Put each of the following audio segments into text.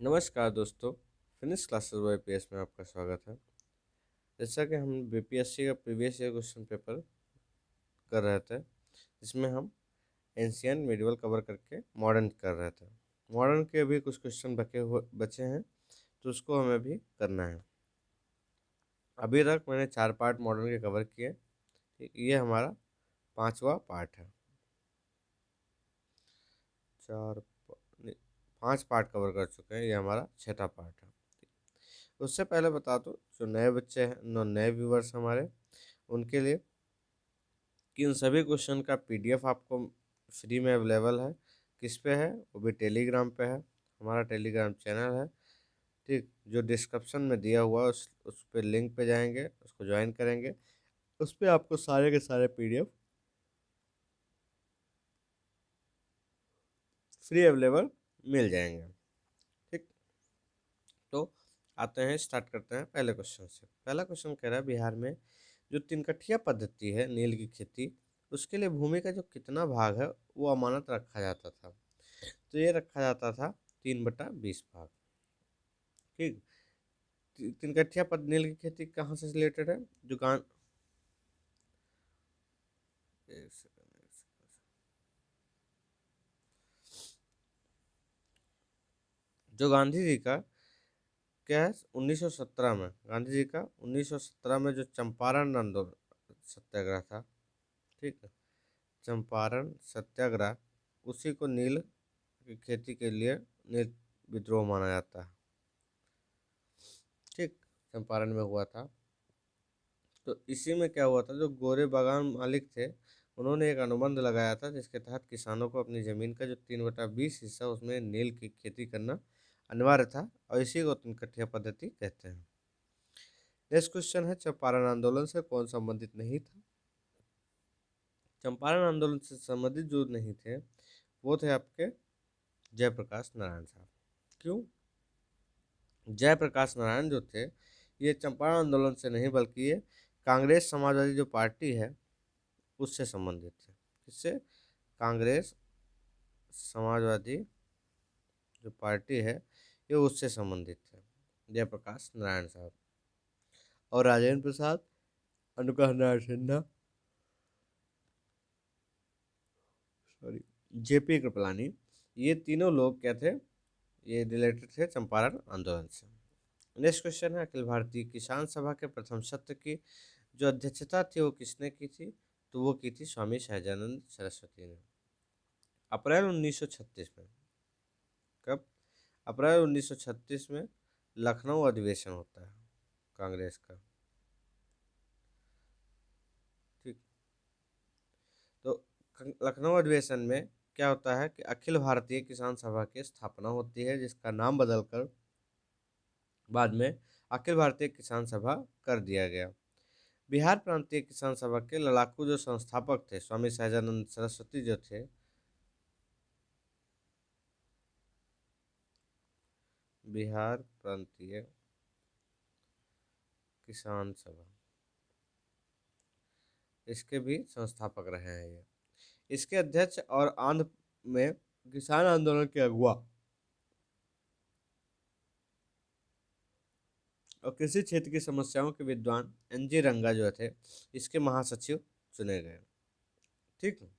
नमस्कार दोस्तों। Phoenix classes bye PS में आपका स्वागत है। जैसा कि हम बीपीएससी का प्रीवियस ईयर क्वेश्चन पेपर कर रहे थे, जिसमें हम एंशियंट मिडिवल कवर करके मॉडर्न कर रहे थे। मॉडर्न के अभी कुछ क्वेश्चन बचे हैं, तो उसको हमें भी करना है। अभी तक मैंने 4 पार्ट मॉडर्न के कवर किए। ठीक, ये हमारा 5वां पार्ट है। 5 पार्ट कवर कर चुके हैं, ये हमारा 6था पार्ट है। उससे पहले बता दो, जो नए बच्चे हैं, नए व्यूवर्स हमारे, उनके लिए कि उन सभी क्वेश्चन का पीडीएफ आपको फ्री में अवेलेबल है। किस पे है? वो भी टेलीग्राम पे है। हमारा टेलीग्राम चैनल है, ठीक, जो डिस्क्रिप्शन में दिया हुआ है। उस पे लिंक पे जाएंगे, उसको ज्वाइन करेंगे। उस पे आपको सारे के सारे पीडीएफ फ्री अवेलेबल मिल जाएंगे। ठीक, तो आते हैं, स्टार्ट करते हैं पहले क्वेश्चन से। पहला क्वेश्चन कह रहा है, बिहार में जो 3 कठिया पद्धति है नील की खेती, उसके लिए भूमि का जो कितना भाग है वो अमानत रखा जाता था? तो ये रखा जाता था 3/20 भाग। ठीक, 3 कठिया पद नील की खेती कहाँ से रिलेटेड है? जो गां एक सेकंड, एक सेकंड। जो गांधी जी का क्या है, 1917 में, गांधी जी का 1917 में जो चंपारण आंदोलन सत्याग्रह था, ठीक है, चंपारण सत्याग्रह, उसी को नील की खेती के लिए नील विद्रोह माना जाता है। ठीक, चंपारण में हुआ था। तो इसी में क्या हुआ था, जो गोरे बागान मालिक थे, उन्होंने एक अनुबंध लगाया था, जिसके तहत किसानों को अपनी ज़मीन का जो 3/20 हिस्सा, उसमें नील की खेती करना अनिवार्य था, और इसी को 3 कठिया पद्धति कहते हैं। नेक्स्ट क्वेश्चन है, चंपारण आंदोलन से कौन संबंधित नहीं था? चंपारण आंदोलन से संबंधित जो नहीं थे, वो थे आपके जयप्रकाश नारायण साहब। क्यों? जयप्रकाश नारायण जो थे, ये चंपारण आंदोलन से नहीं, बल्कि ये कांग्रेस समाजवादी जो पार्टी है, उससे संबंधित थे। किससे? कांग्रेस समाजवादी जो पार्टी है, ये उससे संबंधित थे, जयप्रकाश नारायण साहब। और राजेंद्र प्रसाद, अनुग्रह नारायण सिन्हा, सॉरी, जेपी कृपलानी, ये तीनों लोग क्या थे? ये रिलेटेड थे चंपारण आंदोलन से। नेक्स्ट क्वेश्चन है, अखिल भारतीय किसान सभा के प्रथम सत्र की जो अध्यक्षता थी, वो किसने की थी? तो वो की थी स्वामी सहजानंद सरस्वती ने, अप्रैल 1936 में। कब? अप्रैल 1936 में लखनऊ अधिवेशन होता है कांग्रेस का। ठीक, तो लखनऊ अधिवेशन में क्या होता है कि अखिल भारतीय किसान सभा की स्थापना होती है, जिसका नाम बदलकर बाद में अखिल भारतीय किसान सभा कर दिया गया। बिहार प्रांतीय किसान सभा के लड़ाकू जो संस्थापक थे, स्वामी सहजानंद सरस्वती जो थे, बिहार प्रांतीय किसान सभा, इसके भी संस्थापक रहे हैं ये। इसके अध्यक्ष और आंध्र में किसान आंदोलन के अगुआ और कृषि क्षेत्र की समस्याओं के विद्वान एनजी रंगा जो थे, इसके महासचिव चुने गए। ठीक है,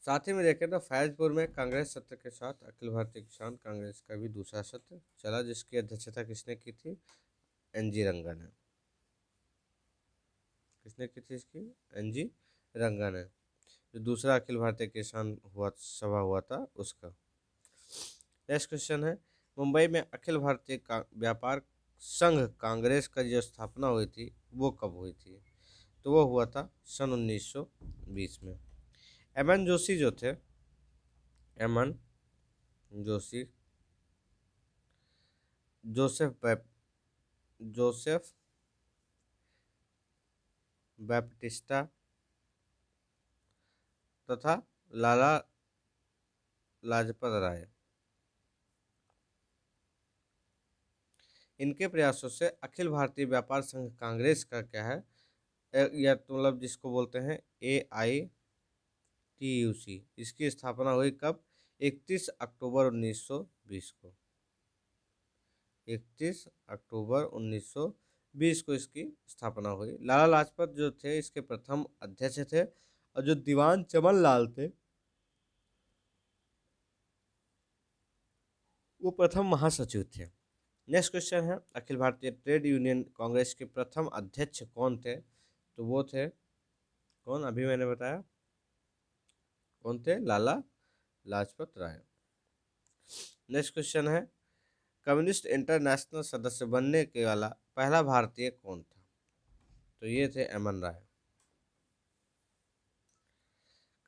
साथ ही में देखें तो फैजपुर में कांग्रेस सत्र के साथ अखिल भारतीय किसान कांग्रेस का भी दूसरा सत्र चला, जिसकी अध्यक्षता किसने की थी? एनजी रंगा ने। किसने की थी इसकी? एनजी रंगा ने, जो दूसरा अखिल भारतीय किसान हुआ सभा हुआ था, उसका। नेक्स्ट क्वेश्चन है, मुंबई में अखिल भारतीय व्यापार संघ कांग्रेस का जो स्थापना हुई थी, वो कब हुई थी? तो वो हुआ था सन 1920 में। एम एन जोशी जो थे, M N Joshi, Joseph Baptista तथा लाला लाजपत राय, इनके प्रयासों से अखिल भारतीय व्यापार संघ कांग्रेस का क्या है, या तो मतलब जिसको बोलते हैं AITUC, इसकी स्थापना हुई कब? 31 अक्टूबर 1920 को। 31 अक्टूबर 1920 को इसकी स्थापना हुई। लाला लाजपत जो थे इसके प्रथम अध्यक्ष थे, और जो दीवान चमन लाल थे वो प्रथम महासचिव थे। नेक्स्ट क्वेश्चन है, अखिल भारतीय ट्रेड यूनियन कांग्रेस के प्रथम अध्यक्ष कौन थे? तो वो थे कौन? अभी मैंने बताया कौन थे? लाला लाजपत राय। नेक्स्ट क्वेश्चन है, कम्युनिस्ट इंटरनेशनल सदस्य बनने के वाला पहला भारतीय कौन था? तो ये थे एमएन राय।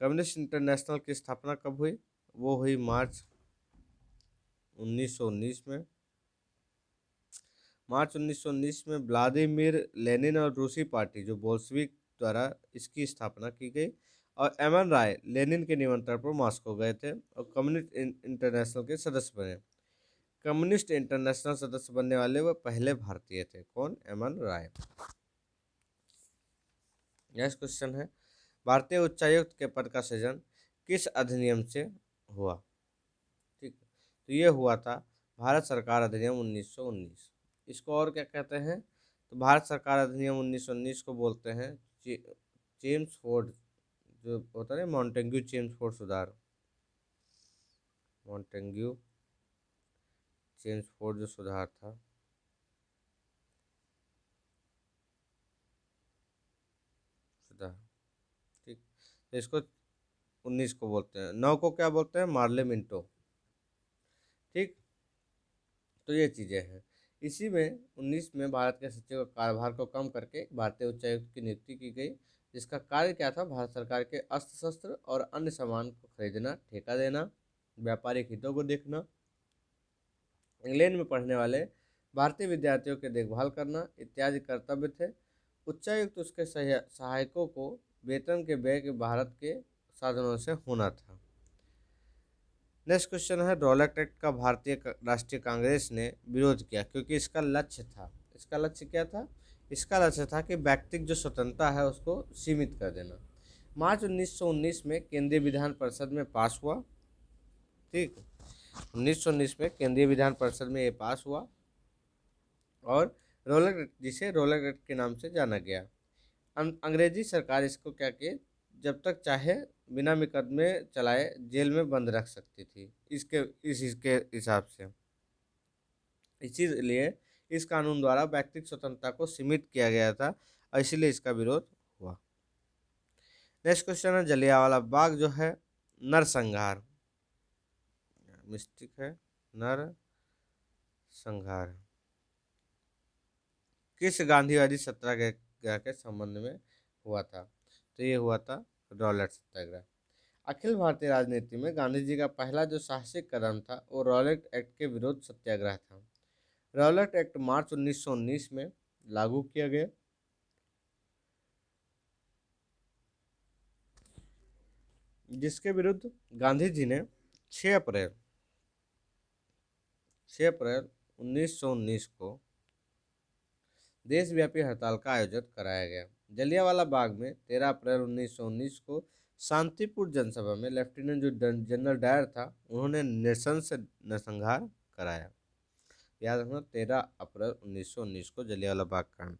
कम्युनिस्ट इंटरनेशनल की स्थापना कब हुई? वो हुई मार्च 1919 में। मार्च 1919 में व्लादिमीर लेनिन और रूसी पार्टी जो बोल्शेविक द्वारा इसकी स्थापना की गई, और एमएन राय लेनिन के निमंत्रण पर मॉस्को गए थे और कम्युनिस्ट इंटरनेशनल के सदस्य बने। कम्युनिस्ट इंटरनेशनल सदस्य बनने वाले वह पहले भारतीय थे। कौन? एमएन राय। नेक्स्ट क्वेश्चन है, भारतीय उच्चायुक्त के पद का सृजन किस अधिनियम से हुआ? ठीक, तो ये हुआ था भारत सरकार अधिनियम 1919। इसको और क्या कहते हैं? तो भारत सरकार अधिनियम 1919 को बोलते हैं चेम्सफोर्ड, जो होता है मॉन्टेग्यू चेम्सफोर्ड सुधार। मॉन्टेग्यू चेम्सफोर्ड जो सुधार था, सुधार। ठीक, तो इसको 19 को बोलते हैं। 9 को क्या बोलते हैं? Morley Minto. ठीक, तो ये चीज़ें हैं। इसी में 19 में भारत के सचिव का कार्यभार को कम करके भारतीय उच्चायुक्त की नियुक्ति की गई, जिसका कार्य क्या था? भारत सरकार के अस्त्र शस्त्र और अन्य सामान को खरीदना, ठेका देना, व्यापारिक हितों को देखना, इंग्लैंड में पढ़ने वाले भारतीय विद्यार्थियों की देखभाल करना इत्यादि कर्तव्य थे। उच्चायुक्त उसके सहायकों को वेतन के व्यय के भारत के साधनों से होना था। नेक्स्ट क्वेश्चन है, रॉलेट एक्ट का भारतीय राष्ट्रीय कांग्रेस ने विरोध किया क्योंकि इसका लक्ष्य था। इसका लक्ष्य क्या था? इसका लक्ष्य था कि व्यक्तिगत जो स्वतंत्रता है उसको सीमित कर देना। मार्च 1919 में केंद्रीय विधान परिषद में पास हुआ। ठीक, 1919 में केंद्रीय विधान परिषद में ये पास हुआ, और रॉलेट एक्ट, जिसे रॉलेट एक्ट के नाम से जाना गया। अंग्रेजी सरकार इसको क्या कि जब तक चाहे बिना मुकदमे चलाए जेल में बंद रख सकती थी, इसके हिसाब से। इसीलिए इस कानून द्वारा व्यक्तिगत स्वतंत्रता को सीमित किया गया था, और इसीलिए इसका विरोध हुआ। नेक्स्ट क्वेश्चन है, जलियांवाला बाग जो है नरसंहार, मिस्टेक है, नरसंहार किस गांधीवादी सत्याग्रह के संबंध में हुआ था? तो ये हुआ था रॉलेट सत्याग्रह। अखिल भारतीय राजनीति में गांधी जी का पहला जो साहसिक कदम था वो रॉलेट एक्ट के विरोध सत्याग्रह था। रॉलेट एक्ट मार्च 1919 में लागू किया गया, जिसके विरुद्ध गांधी जी ने 6 अप्रैल 1919 को देशव्यापी हड़ताल का आयोजन कराया गया। जलियांवाला बाग में 13 अप्रैल 1919 को शांतिपूर्ण जनसभा में लेफ्टिनेंट जो जनरल डायर था उन्होंने नृशंस नरसंहार कराया। याद रखना, 13 अप्रैल 1919 को जलियांवाला बाग कांड।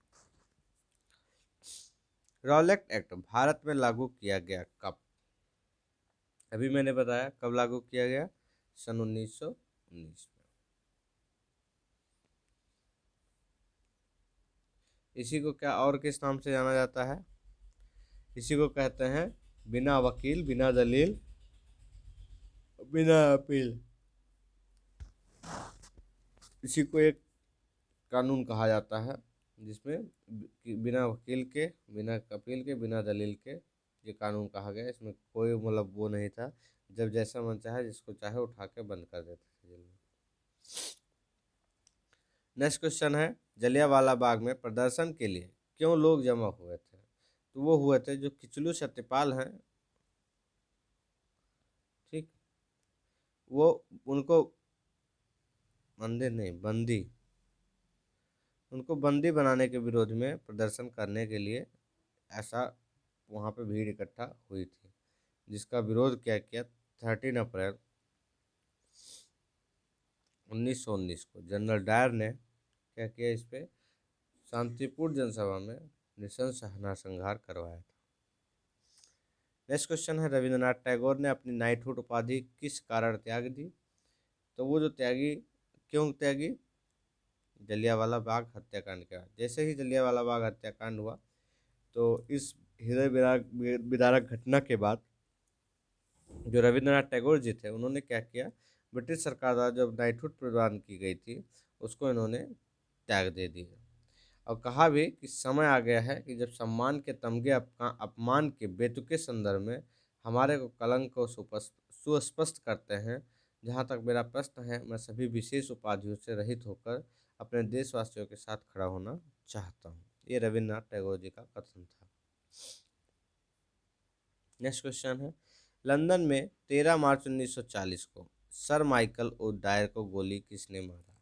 रॉलेट एक्ट भारत में लागू किया गया कब? अभी मैंने बताया कब लागू किया गया, सन 1919 में। इसी को क्या और किस नाम से जाना जाता है? इसी को कहते हैं बिना वकील, बिना दलील, बिना अपील। इसी को एक कानून कहा जाता है जिसमें बिना वकील के, बिना अपील के, बिना दलील के ये कानून कहा गया। इसमें कोई मतलब वो नहीं था, जब जैसा मन चाहे जिसको चाहे उठा के बंद कर देते थे जेल में। नेक्स्ट क्वेश्चन है, जलियांवाला बाग में प्रदर्शन के लिए क्यों लोग जमा हुए थे? तो वो हुए थे जो किचलू सत्यपाल हैं, ठीक, वो उनको मंदिर नहीं बंदी, उनको बंदी बनाने के विरोध में प्रदर्शन करने के लिए ऐसा वहाँ पे भीड़ इकट्ठा हुई थी, जिसका विरोध क्या किया 13 अप्रैल 1919 को जनरल डायर ने क्या किया, इस पे शांतिपूर्ण जनसभा में नृशंस नरसंहार करवाया था। नेक्स्ट क्वेश्चन है, रविंद्रनाथ टैगोर ने अपनी नाइटहुड उपाधि किस कारण त्याग दी? तो वो जो त्यागी, क्यों त्यागी? जलियांवाला बाग हत्याकांड के बाद। जैसे ही जलियांवाला बाग हत्याकांड हुआ तो इस हृदय विदारक घटना के बाद जो रविंद्रनाथ टैगोर जी थे उन्होंने क्या किया, ब्रिटिश सरकार द्वारा जब नाइटहुड प्रदान की गई थी उसको इन्होंने त्याग दे दिया और कहा भी कि समय आ गया है कि जब सम्मान के तमगे अपमान के बेतुके संदर्भ में हमारे को कलंक को सुस्पष्ट करते हैं। जहाँ तक मेरा प्रश्न है, मैं सभी विशेष उपाधियों से रहित होकर अपने देशवासियों के साथ खड़ा होना चाहता हूँ। ये रविंद्रनाथ टैगोर जी का कथन था। नेक्स्ट क्वेश्चन है, लंदन में 13 मार्च 1940 को सर माइकल ओ डायर को गोली किसने मारा?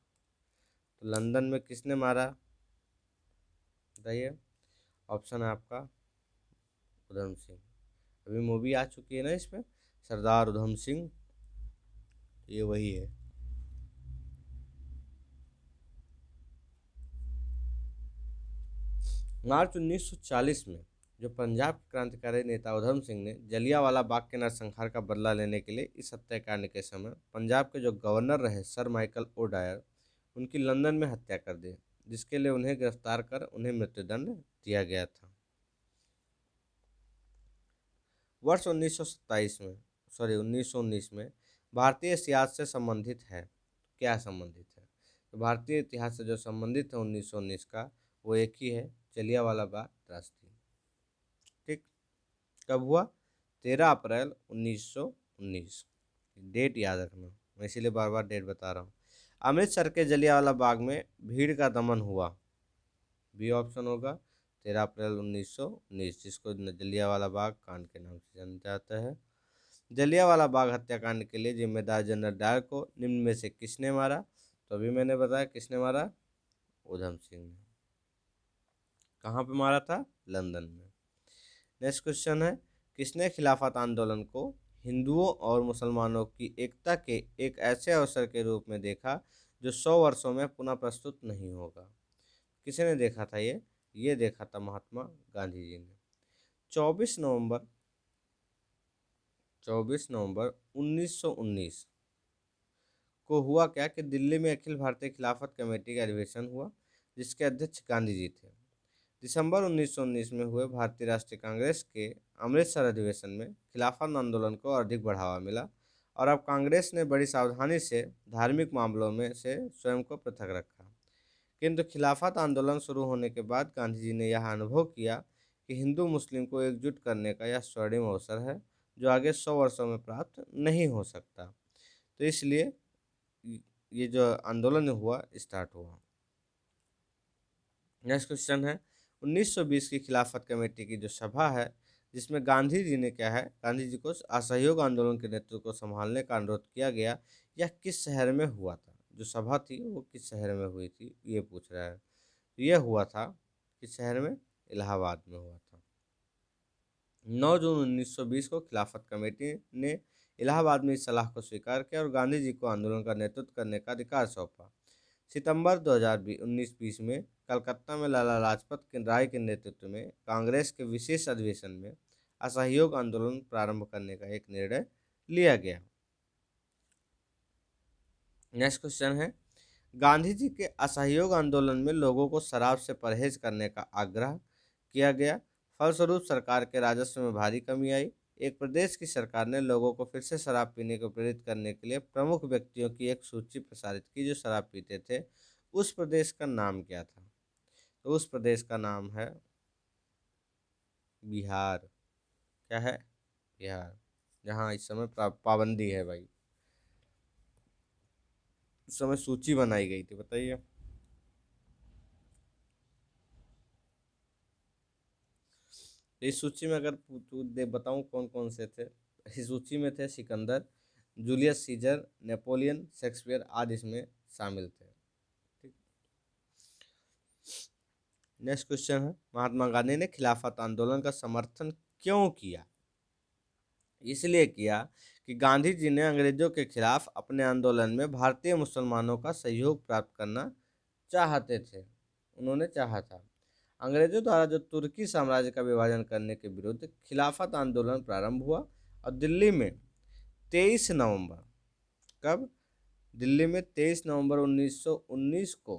तो लंदन में किसने मारा बताइए? ऑप्शन है आपका उधम सिंह। अभी मूवी आ चुकी है ना इसमें, सरदार उधम सिंह, ये वही है। मार्च 1940 में जो पंजाब के क्रांतिकारी नेता उधम सिंह ने जलियांवाला बाग के नरसंहार का बदला लेने के लिए इस हत्याकांड के समय पंजाब के जो गवर्नर रहे सर माइकल ओ डायर उनकी लंदन में हत्या कर दी, जिसके लिए उन्हें गिरफ्तार कर उन्हें मृत्युदंड दिया गया था। वर्ष 1927 में, सॉरी 1919 में भारतीय इतिहास से संबंधित है, क्या संबंधित है? तो भारतीय इतिहास से जो संबंधित है 1919 का, वो एक ही है, जलियांवाला बाग त्रासदी। ठीक, कब हुआ? 13 अप्रैल 1919। डेट याद रखना, मैं इसीलिए बार बार डेट बता रहा हूँ। अमृतसर के जलियांवाला बाग में भीड़ का दमन हुआ, बी ऑप्शन होगा। 13 अप्रैल 1919, जिसको जलियांवाला बाग कांड के नाम से जाना जाता है। जलियांवाला बाग हत्याकांड के लिए जिम्मेदार जनरल डायर को निम्न में से किसने मारा? तो अभी मैंने बताया किसने मारा, उधम सिंह ने। कहाँ पे मारा था? लंदन में। नेक्स्ट क्वेश्चन है, किसने खिलाफत आंदोलन को हिंदुओं और मुसलमानों की एकता के एक ऐसे अवसर के रूप में देखा जो 100 वर्षों में पुनः प्रस्तुत नहीं होगा? किसने देखा था ये देखा था महात्मा गांधी जी ने। 24 नवंबर 1919 को हुआ क्या कि दिल्ली में अखिल भारतीय खिलाफत कमेटी का अधिवेशन हुआ, जिसके अध्यक्ष गांधी जी थे। दिसंबर 1919 में हुए भारतीय राष्ट्रीय कांग्रेस के अमृतसर अधिवेशन में खिलाफत आंदोलन को अधिक बढ़ावा मिला और अब कांग्रेस ने बड़ी सावधानी से धार्मिक मामलों में से स्वयं को पृथक रखा। किंतु खिलाफत आंदोलन शुरू होने के बाद गांधी जी ने यह अनुभव किया कि हिंदू मुस्लिम को एकजुट करने का यह स्वर्णिम अवसर है जो आगे 100 वर्षों में प्राप्त नहीं हो सकता। तो इसलिए ये जो आंदोलन हुआ स्टार्ट हुआ। नेक्स्ट क्वेश्चन है, 1920 की खिलाफत कमेटी की जो सभा है जिसमें गांधी जी ने क्या है, गांधी जी को असहयोग आंदोलन के नेतृत्व को संभालने का अनुरोध किया गया, यह किस शहर में हुआ था? जो सभा थी वो किस शहर में हुई थी, ये पूछ रहा है। तो यह हुआ था किस शहर में? इलाहाबाद में हुआ था। 9 जून 1920 को खिलाफत कमेटी ने इलाहाबाद में इस सलाह को स्वीकार किया और गांधी जी को आंदोलन का नेतृत्व करने का अधिकार सौंपा। सितंबर 2019 में कलकत्ता में लाला लाजपत राय के नेतृत्व में कांग्रेस के विशेष अधिवेशन में असहयोग आंदोलन प्रारंभ करने का एक निर्णय लिया गया। नेक्स्ट क्वेश्चन है, गांधी जी के असहयोग आंदोलन में लोगों को शराब से परहेज करने का आग्रह किया गया, फलस्वरूप सरकार के राजस्व में भारी कमी आई। एक प्रदेश की सरकार ने लोगों को फिर से शराब पीने को प्रेरित करने के लिए प्रमुख व्यक्तियों की एक सूची प्रसारित की जो शराब पीते थे। उस प्रदेश का नाम क्या था? तो उस प्रदेश का नाम है बिहार। क्या है? बिहार, जहाँ इस समय पाबंदी है भाई। उस समय सूची बनाई गई थी, बताइए। इस सूची में अगर दे बताऊं कौन कौन से थे, इस सूची में थे Sikandar, Julius Caesar, Napoleon, Shakespeare आदि इसमें शामिल थे। ठीक। नेक्स्ट क्वेश्चन है, महात्मा गांधी ने खिलाफत आंदोलन का समर्थन क्यों किया? इसलिए किया कि गांधी जी ने अंग्रेजों के खिलाफ अपने आंदोलन में भारतीय मुसलमानों का सहयोग प्राप्त करना चाहते थे। उन्होंने चाहा था। अंग्रेजों द्वारा जो तुर्की साम्राज्य का विभाजन करने के विरुद्ध खिलाफत आंदोलन प्रारंभ हुआ और दिल्ली में 23 नवंबर, कब? दिल्ली में 23 नवंबर 1919 को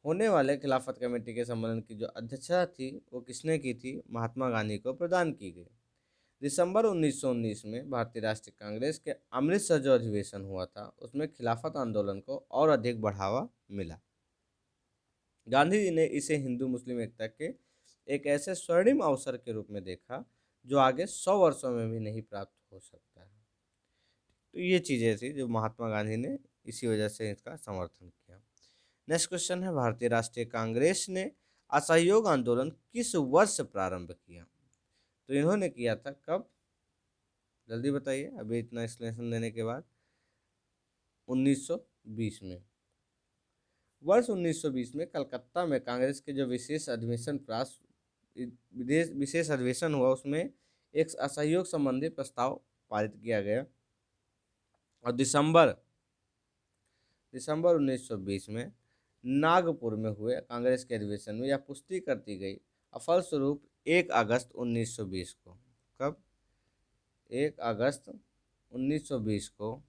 होने वाले खिलाफत कमेटी के सम्मेलन की जो अध्यक्षता थी वो किसने की थी? महात्मा गांधी को प्रदान की गई। दिसंबर 1919 में भारतीय राष्ट्रीय कांग्रेस के अमृतसर जो अधिवेशन हुआ था उसमें खिलाफत आंदोलन को और अधिक बढ़ावा मिला। गांधी जी ने इसे हिंदू मुस्लिम एकता के एक ऐसे स्वर्णिम अवसर के रूप में देखा जो आगे 100 वर्षों में भी नहीं प्राप्त हो सकता है। तो ये चीज़ें थी जो महात्मा गांधी ने इसी वजह से इसका समर्थन किया। नेक्स्ट क्वेश्चन है, भारतीय राष्ट्रीय कांग्रेस ने असहयोग आंदोलन किस वर्ष प्रारंभ किया? तो इन्होंने किया था कब? जल्दी बताइए, अभी इतना एक्सप्लेनेशन देने के बाद। 1920 में। वर्ष 1920 में कलकत्ता में कांग्रेस के जो विशेष अधिवेशन हुआ उसमें एक असहयोग संबंधी प्रस्ताव पारित किया गया और दिसंबर 1920 में नागपुर में हुए कांग्रेस के अधिवेशन में यह पुष्टि करती गई और फलस्वरूप 1 अगस्त 1920 को, कब? 1 अगस्त 1920 को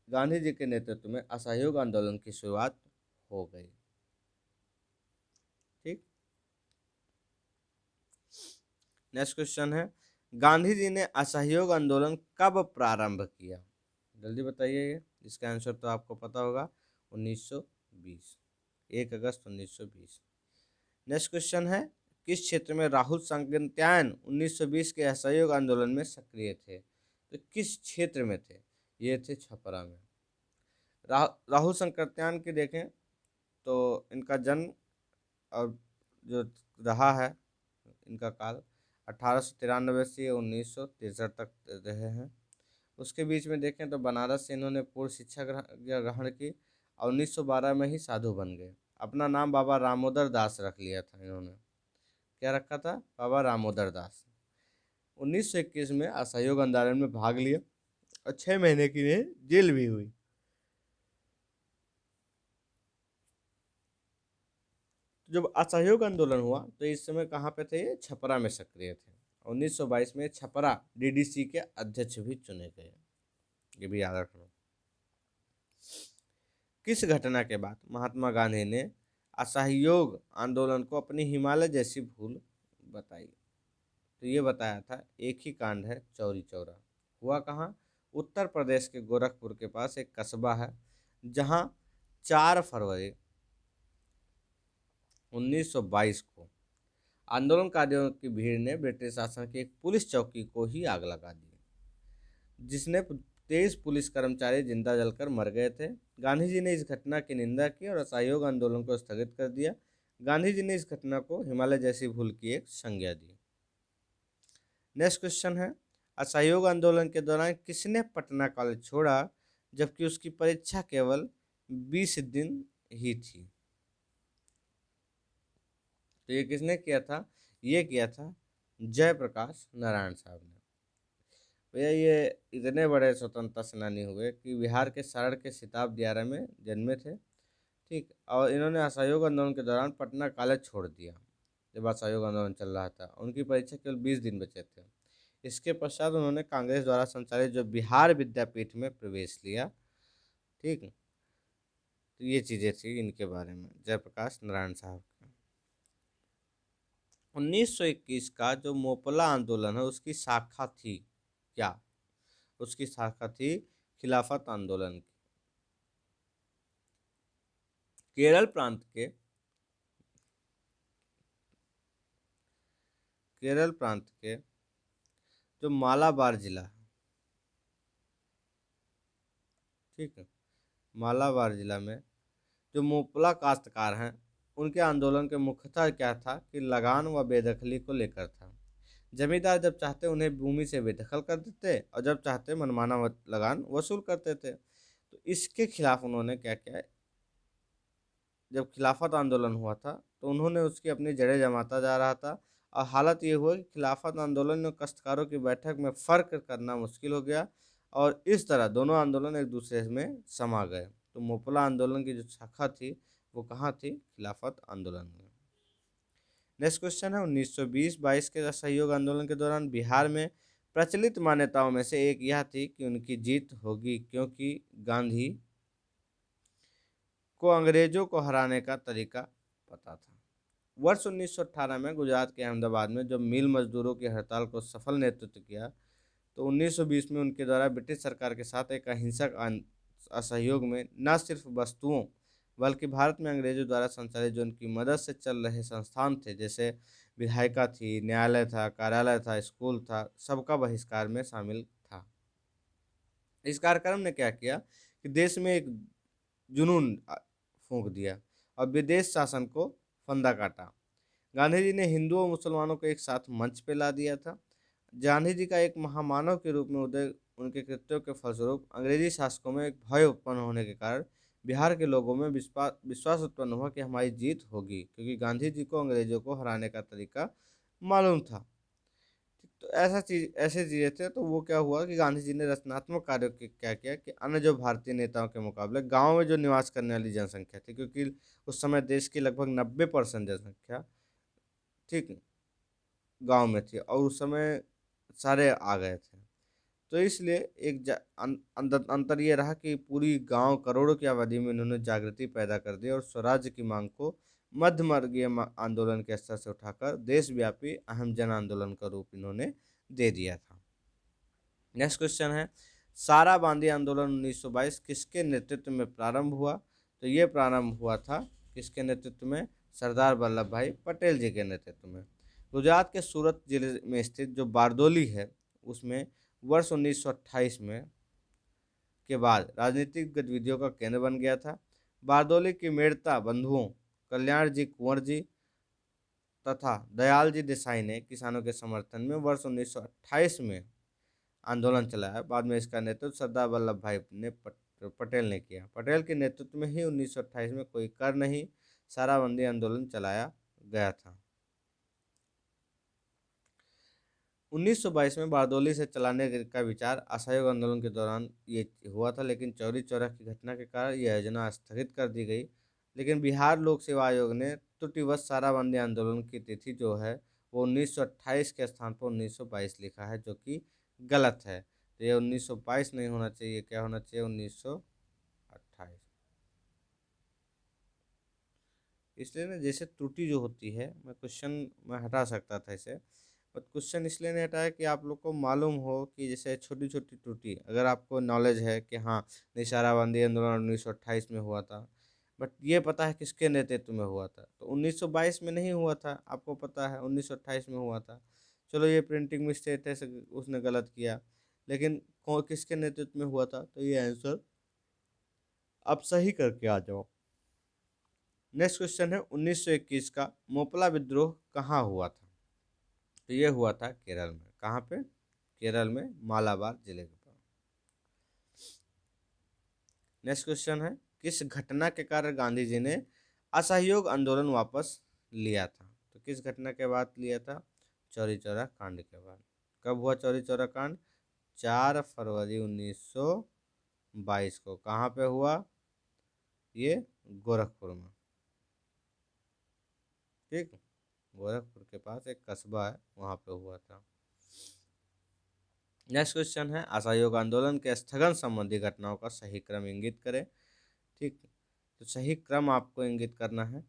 गांधी जी के नेतृत्व में असहयोग आंदोलन की शुरुआत हो गई। ठीक। नेक्स्ट क्वेश्चन है, गांधी जी ने असहयोग आंदोलन कब प्रारंभ किया? जल्दी बताइए, ये इसका आंसर तो आपको पता होगा, 1920, 1 अगस्त 1920। नेक्स्ट क्वेश्चन है, किस क्षेत्र में राहुल सांकृत्यायन 1920 के असहयोग आंदोलन में सक्रिय थे? तो किस क्षेत्र में थे? ये थे छपरा में। राहुल सांकृत्यायन की देखें तो इनका जन्म और जो रहा है इनका काल 1893 से 1963 तक रहे हैं। उसके बीच में देखें तो बनारस से इन्होंने पूर्व शिक्षा ग्रहण की और 1912 में ही साधु बन गए। अपना नाम बाबा रामोदर दास रख लिया था इन्होंने। क्या रखा था? बाबा रामोदर दास। 1921 में असहयोग आंदोलन में भाग लिया और 6 महीने की जेल भी हुई। जब असहयोग आंदोलन हुआ तो इस समय कहाँ पे थे? ये छपरा में सक्रिय थे। 1922 में छपरा डीडीसी के अध्यक्ष भी चुने गए। ये भी याद रखना। किस घटना के बाद महात्मा गांधी ने असहयोग आंदोलन को अपनी हिमालय जैसी भूल बताई? तो ये बताया था, एक ही कांड है, चौरी चौरा। हुआ कहाँ? उत्तर प्रदेश के गोरखपुर के पास एक कस्बा है जहाँ 4 फरवरी 1922 को आंदोलनकारियों की भीड़ ने ब्रिटिश शासन की एक पुलिस चौकी को ही आग लगा दी, जिसने 23 पुलिस कर्मचारी जिंदा जलकर मर गए थे। गांधी जी ने इस घटना की निंदा की और असहयोग आंदोलन को स्थगित कर दिया। गांधी जी ने इस घटना को हिमालय जैसी भूल की एक संज्ञा दी। नेक्स्ट क्वेश्चन है, असहयोग आंदोलन के दौरान किसने पटना कॉलेज छोड़ा जबकि उसकी परीक्षा केवल 20 दिन ही थी? तो ये किसने किया था? ये किया था जयप्रकाश नारायण साहब ने। भैया ये इतने बड़े स्वतंत्रता सेनानी हुए कि बिहार के सारण के सिताब दियारा में जन्मे थे। ठीक। और इन्होंने असहयोग आंदोलन के दौरान पटना कॉलेज छोड़ दिया जब असहयोग आंदोलन चल रहा था। उनकी परीक्षा केवल 20 दिन बचे थे। इसके पश्चात उन्होंने कांग्रेस द्वारा संचालित जो बिहार विद्यापीठ में प्रवेश लिया। ठीक। तो ये चीज़ें थी इनके बारे में, जयप्रकाश नारायण साहब का। 1921 का जो मोपला आंदोलन है उसकी शाखा थी क्या? उसकी शाखा थी खिलाफत आंदोलन की। केरल प्रांत के जो मालाबार जिला है, ठीक है, मालाबार जिला में जो मोपला काश्तकार हैं उनके आंदोलन के मुख्यतः क्या था कि लगान व बेदखली को लेकर था। जमींदार जब चाहते उन्हें भूमि से बेदखल कर देते और जब चाहते मनमाना लगान वसूल करते थे। तो इसके खिलाफ उन्होंने क्या किया, जब खिलाफत आंदोलन हुआ था तो उन्होंने उसकी अपनी जड़ें जमाता जा रहा था और हालत ये हुआ कि खिलाफत आंदोलन और काश्तकारों की बैठक में फ़र्क करना मुश्किल हो गया और इस तरह दोनों आंदोलन एक दूसरे में समा गए। तो मोपला आंदोलन की जो शाखा थी वो कहाँ थी? खिलाफत आंदोलन में। नेक्स्ट क्वेश्चन है 1920-22 के असहयोग आंदोलन के दौरान बिहार में प्रचलित मान्यताओं में से एक यह थी कि उनकी जीत होगी क्योंकि गांधी को अंग्रेजों को हराने का तरीका पता था। वर्ष 1918 में गुजरात के अहमदाबाद में जब मिल मजदूरों की हड़ताल को सफल नेतृत्व किया तो 1920 में उनके द्वारा ब्रिटिश सरकार के साथ एक अहिंसक असहयोग में न सिर्फ वस्तुओं बल्कि भारत में अंग्रेजों द्वारा संचालित जो उनकी मदद से चल रहे संस्थान थे, जैसे विधायिका थी, न्यायालय था, कार्यालय था, स्कूल था, सबका बहिष्कार में शामिल था। इस कार्यक्रम ने क्या किया कि देश में एक जुनून फूंक दिया और विदेश शासन को फंदा काटा। गांधी जी ने हिंदुओं और मुसलमानों को एक साथ मंच पे ला दिया था। गांधी जी का एक महामानव के रूप में उदय उनके कृत्यों के फलस्वरूप अंग्रेजी शासकों में एक भय उत्पन्न होने के कारण बिहार के लोगों में विश्वास उत्पन्न हुआ कि हमारी जीत होगी, क्योंकि गांधी जी को अंग्रेजों को हराने का तरीका मालूम था। तो ऐसे चीज़ें थे। तो वो क्या हुआ कि गांधी जी ने रचनात्मक कार्य क्या किया कि अन्य जो भारतीय नेताओं के मुकाबले गाँव में जो निवास करने वाली जनसंख्या थी, क्योंकि उस समय देश की लगभग 90% जनसंख्या ठीक गांव में थी और उस समय सारे आ गए थे। तो इसलिए अंतर ये रहा कि पूरी गांव करोड़ों की आबादी में उन्होंने जागृति पैदा कर दी और स्वराज्य की मांग को मध्यवर्गीय आंदोलन के स्तर से उठाकर देशव्यापी अहम जन आंदोलन का रूप इन्होंने दे दिया था। नेक्स्ट क्वेश्चन है सारा बांदी आंदोलन 1922 किसके नेतृत्व में प्रारंभ हुआ? तो ये प्रारंभ हुआ था किसके नेतृत्व में? सरदार वल्लभ भाई पटेल जी के नेतृत्व में। गुजरात के सूरत जिले में स्थित जो बारदोली है उसमें वर्ष 1928 में के बाद राजनीतिक गतिविधियों का केंद्र बन गया था। बारदोली की मेड़ता बंधुओं कल्याण जी कुंवर जी तथा दयाल जी देसाई ने किसानों के समर्थन में वर्ष 1928 में आंदोलन चलाया। बाद में इसका नेतृत्व सरदार वल्लभ भाई पटेल ने किया। पटेल के नेतृत्व में ही 1928 में कोई कर नहीं साराबंदी आंदोलन चलाया गया था। 1922 में बारदोली से चलाने का विचार असहयोग आंदोलन के दौरान ये हुआ था, लेकिन चौरी चौरा की घटना के कारण यह योजना स्थगित कर दी गई। लेकिन बिहार लोक सेवा आयोग ने त्रुटिवश साराबंदी आंदोलन की तिथि जो है वो 1928 के स्थान पर 1922 लिखा है, जो कि गलत है। तो ये 1922 नहीं होना चाहिए, क्या होना चाहिए? 1928। इसलिए ना जैसे त्रुटि जो होती है मैं हटा सकता था इसे, बट क्वेश्चन इसलिए नहीं हटाया कि आप लोग को मालूम हो कि जैसे छोटी छोटी त्रुटि अगर आपको नॉलेज है कि हाँ निशाराबंदी आंदोलन 1928 में हुआ था, बट ये पता है किसके नेतृत्व में हुआ था, तो 1922 में नहीं हुआ था, आपको पता है 1928 में हुआ था। चलो ये प्रिंटिंग मिस्टेक है, उसने गलत किया, लेकिन किसके नेतृत्व में हुआ था? तो ये आंसर आप सही करके आ जाओ। नेक्स्ट क्वेश्चन है 1921 का मोपला विद्रोह कहाँ हुआ था? तो ये हुआ था केरल में। कहाँ पे? केरल में मालाबार जिले के पास। नेक्स्ट क्वेश्चन है किस घटना के कारण गांधी जी ने असहयोग आंदोलन वापस लिया था? तो किस घटना के बाद लिया था? चौरी चौरा कांड के बाद। कब हुआ चौरी चौरा कांड? 4 फरवरी 1922 को। कहाँ पे हुआ? ये गोरखपुर में। ठीक, गोरखपुर के पास एक कस्बा है, वहाँ पे हुआ था। नेक्स्ट क्वेश्चन है असहयोग आंदोलन के स्थगन संबंधी घटनाओं का सही क्रम इंगित करें। ठीक, तो सही क्रम आपको इंगित करना है।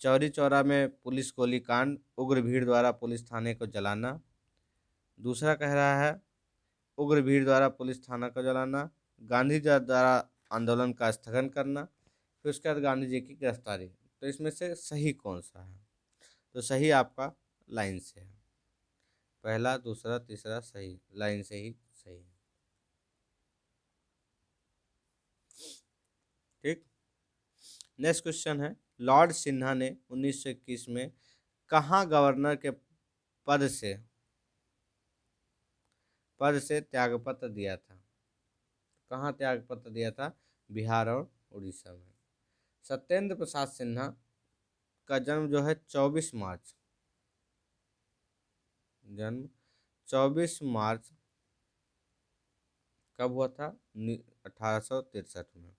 चौरी चौरा में पुलिस गोलीकांड, उग्र भीड़ द्वारा पुलिस थाने को जलाना। दूसरा कह रहा है उग्र भीड़ द्वारा पुलिस थाना को जलाना, गांधी जी द्वारा आंदोलन का स्थगन करना, फिर उसके बाद गांधी जी की गिरफ्तारी। तो इसमें से सही कौन सा है? तो सही आपका लाइन से है, पहला दूसरा तीसरा सही, लाइन से ही सही। ठीक, नेक्स्ट क्वेश्चन है लॉर्ड सिन्हा ने 1921 में कहाँ गवर्नर के पद से त्यागपत्र दिया था? कहाँ त्यागपत्र दिया था? बिहार और उड़ीसा में। सत्येंद्र प्रसाद सिन्हा का जन्म जो है 24 मार्च, जन्म 24 मार्च कब हुआ था? 1863 में।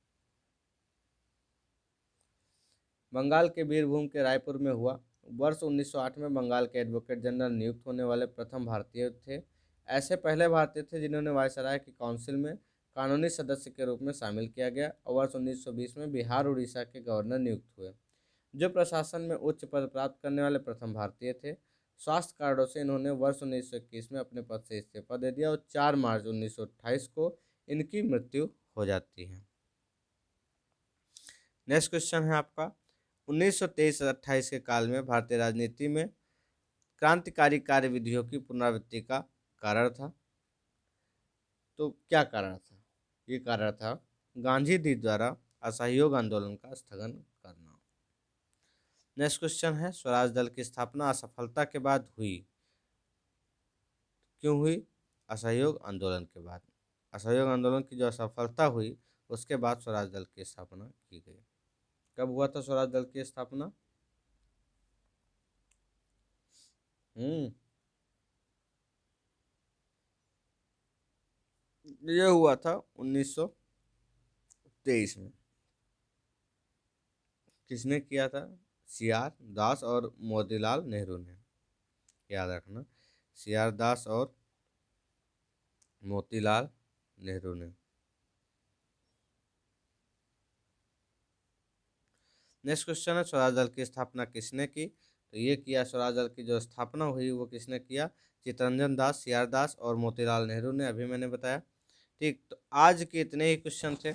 बंगाल के बीरभूम के रायपुर में हुआ। वर्ष 1908 में बंगाल के एडवोकेट जनरल नियुक्त होने वाले प्रथम भारतीय थे। ऐसे पहले भारतीय थे जिन्होंने वायसराय की काउंसिल में कानूनी सदस्य के रूप में शामिल किया गया, और वर्ष 1920 में बिहार उड़ीसा के गवर्नर नियुक्त हुए, जो प्रशासन में उच्च पद प्राप्त करने वाले प्रथम भारतीय थे। स्वास्थ्य कार्डों से इन्होंने वर्ष 1921 में अपने पद से इस्तीफा दे दिया और 4 मार्च 1928 को इनकी मृत्यु हो जाती है। नेक्स्ट क्वेश्चन है आपका, 1923-28 के काल में भारतीय राजनीति में क्रांतिकारी कार्यविधियों की पुनरावृत्ति का कारण था। तो क्या कारण था? ये कारण था गांधी जी द्वारा असहयोग आंदोलन का स्थगन करना। नेक्स्ट क्वेश्चन है, स्वराज दल की स्थापना असफलता के बाद हुई। क्यों हुई? असहयोग आंदोलन के बाद। असहयोग आंदोलन की जो असफलता हुई उसके बाद स्वराज दल की स्थापना की गई। कब हुआ था स्वराज दल की स्थापना? ये हुआ था 1923 में। किसने किया था? सी आर दास और मोतीलाल नेहरू ने। याद रखना, सी आर दास और मोतीलाल नेहरू ने। नेक्स्ट क्वेश्चन है, स्वराज दल की स्थापना किसने की? तो ये किया, स्वराज दल की जो स्थापना हुई वो किसने किया? चित्तरंजन दास, सी आर दास और मोतीलाल नेहरू ने, अभी मैंने बताया। ठीक, तो आज के इतने ही क्वेश्चन थे।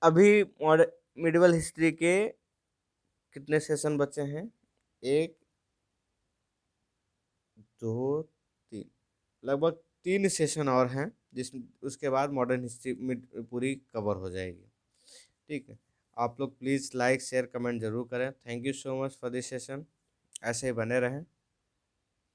अभी मिडिवल हिस्ट्री के कितने सेशन बचे हैं? 1 2 3, लगभग 3 सेशन और हैं, जिस उसके बाद मॉडर्न हिस्ट्री पूरी कवर हो जाएगी। ठीक है, आप लोग प्लीज़ लाइक शेयर कमेंट जरूर करें। Thank you so much for this session. ऐसे ही बने रहें।